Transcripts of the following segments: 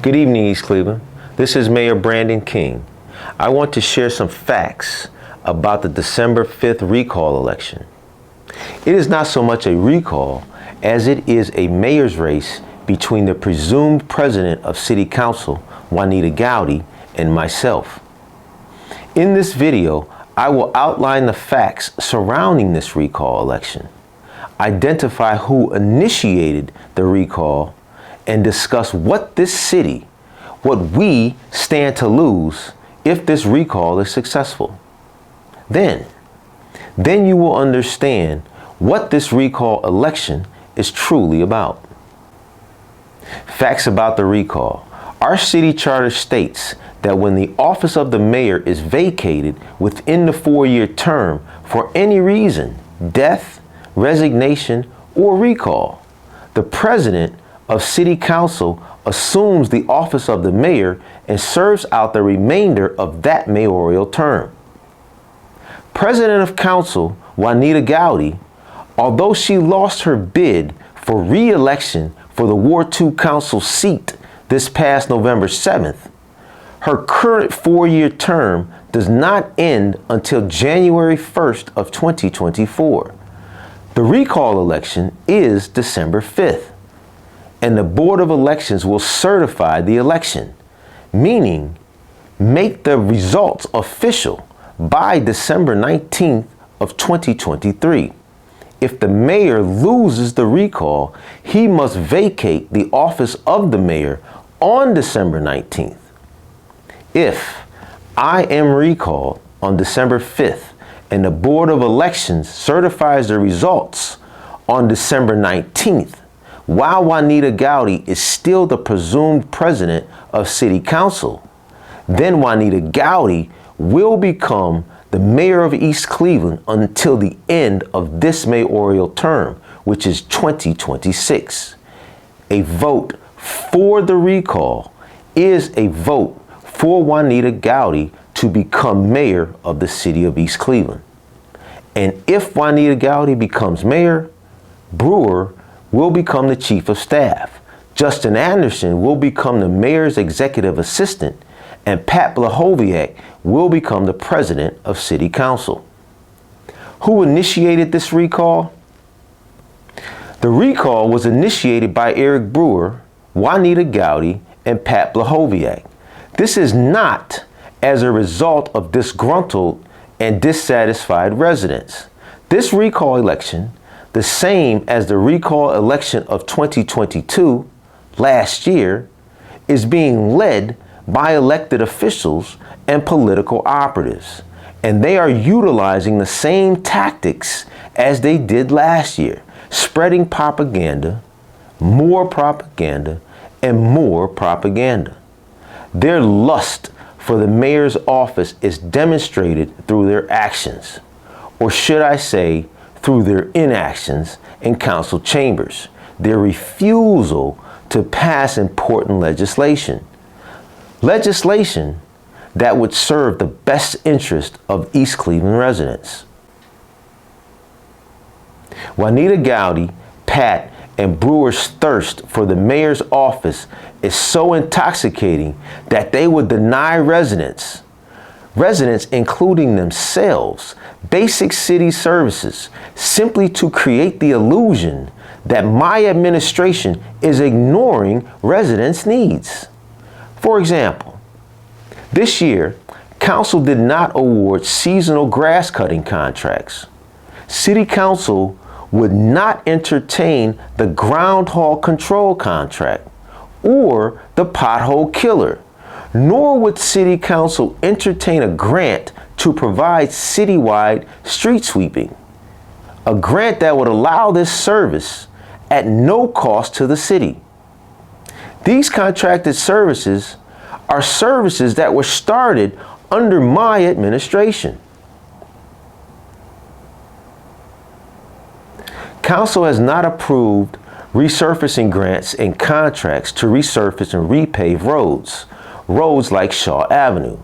Good evening, East Cleveland. This is Mayor Brandon King. I want to share some facts about the December 5th recall election. It is not so much a recall as it is a mayor's race between the presumed president of City Council, Juanita Gowdy, and myself. In this video, I will outline the facts surrounding this recall election, identify who initiated the recall, and discuss what this city, what we stand to lose if this recall is successful. Then you will understand what this recall election is truly about. Facts about the recall. Our city charter states that when the office of the mayor is vacated within the 4-year term for any reason, death, resignation, or recall, the president of City Council assumes the office of the mayor and serves out the remainder of that mayoral term. President of Council, Juanita Gowdy, although she lost her bid for re-election for the Ward 2 Council seat this past November 7th, her current 4-year term does not end until January 1st of 2024. The recall election is December 5th. And the Board of Elections will certify the election, meaning make the results official by December 19th of 2023. If the mayor loses the recall, he must vacate the office of the mayor on December 19th. If I am recalled on December 5th and the Board of Elections certifies the results on December 19th, while Juanita Gowdy is still the presumed president of City Council, then Juanita Gowdy will become the mayor of East Cleveland until the end of this mayoral term, which is 2026. A vote for the recall is a vote for Juanita Gowdy to become mayor of the city of East Cleveland. And if Juanita Gowdy becomes mayor, Brewer will become the chief of staff. Justin Anderson will become the mayor's executive assistant, and Pat Blahoviak will become the president of City Council. Who initiated this recall? The recall was initiated by Eric Brewer, Juanita Gowdy, and Pat Blahoviak. This is not as a result of disgruntled and dissatisfied residents. This recall election, the same as the recall election of 2022, last year, is being led by elected officials and political operatives. And they are utilizing the same tactics as they did last year, spreading propaganda, and more propaganda. Their lust for the mayor's office is demonstrated through their actions, or should I say, through their inactions in council chambers, their refusal to pass important legislation that would serve the best interest of East Cleveland residents. Juanita Gowdy, Pat, and Brewer's thirst for the mayor's office is so intoxicating that they would deny residents, including themselves, basic city services simply to create the illusion that my administration is ignoring residents' needs. For example, this year, Council did not award seasonal grass cutting contracts. City Council would not entertain the groundhog control contract or the pothole killer, nor would City Council entertain a grant to provide citywide street sweeping, a grant that would allow this service at no cost to the city. These contracted services are services that were started under my administration. Council has not approved resurfacing grants and contracts to resurface and repave roads like Shaw Avenue.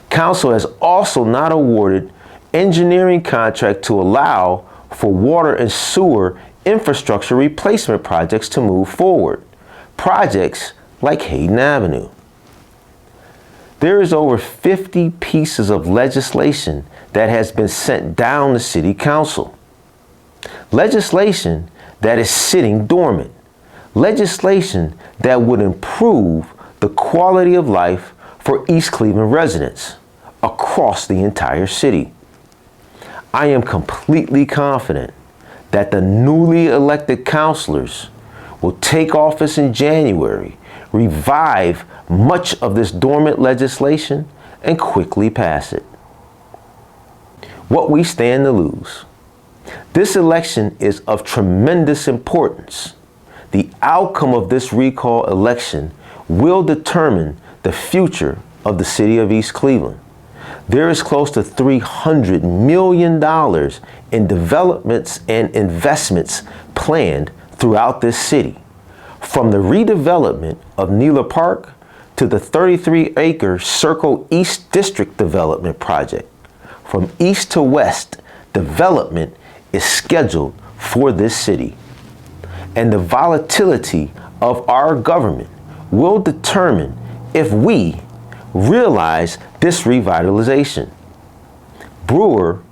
Council has also not awarded engineering contract to allow for water and sewer infrastructure replacement projects to move forward. Projects like Hayden Avenue. There is over 50 pieces of legislation that has been sent down the City Council. Legislation that is sitting dormant. Legislation that would improve the quality of life for East Cleveland residents across the entire city. I am completely confident that the newly elected councilors will take office in January, revive much of this dormant legislation, and quickly pass it. What we stand to lose. This election is of tremendous importance. The outcome of this recall election will determine the future of the city of East Cleveland. There is close to $300 million in developments and investments planned throughout this city, from the redevelopment of Neela Park to the 33-acre Circle East District development project. From east to west, development is scheduled for this city. And the volatility of our government will determine if we realize this revitalization. Brewer,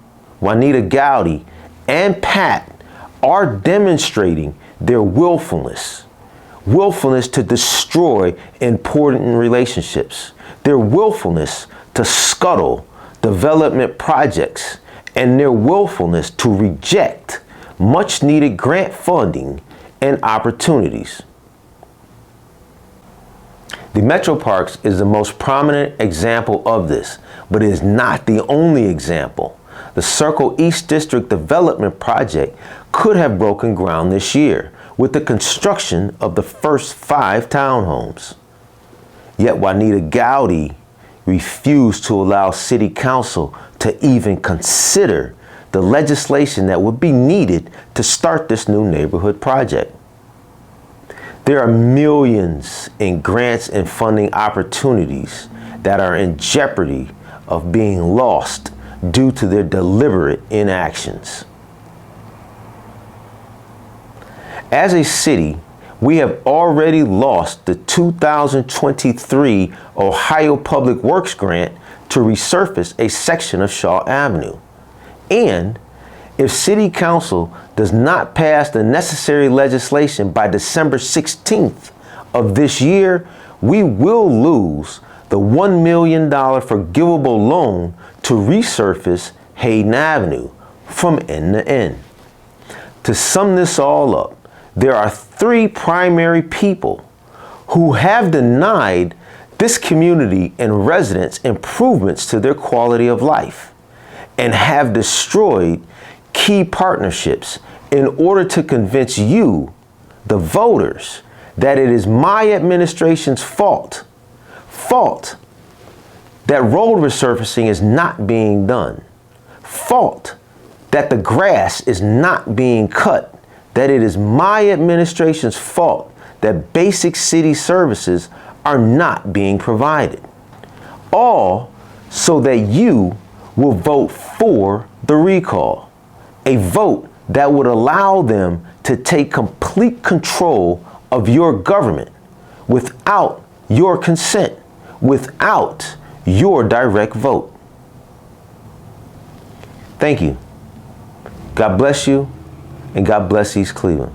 Juanita Gowdy, and Pat are demonstrating their willfulness to destroy important relationships, their willfulness to scuttle development projects, and their willfulness to reject much needed grant funding and opportunities. The Metro Parks is the most prominent example of this, but it is not the only example. The Circle East District Development Project could have broken ground this year with the construction of the first 5 townhomes. Yet Juanita Gowdy refused to allow City Council to even consider the legislation that would be needed to start this new neighborhood project. There are millions in grants and funding opportunities that are in jeopardy of being lost due to their deliberate inactions. As a city, we have already lost the 2023 Ohio Public Works grant to resurface a section of Shaw Avenue. And if City Council does not pass the necessary legislation by December 16th of this year, we will lose the $1 million forgivable loan to resurface Hayden Avenue from end to end. To sum this all up, there are 3 primary people who have denied this community and residents improvements to their quality of life and have destroyed key partnerships in order to convince you, the voters, that it is my administration's fault that road resurfacing is not being done, fault that the grass is not being cut, that it is my administration's fault that basic city services are not being provided. All so that you will vote for the recall, a vote that would allow them to take complete control of your government without your consent, without your direct vote. Thank you. God bless you, and God bless East Cleveland.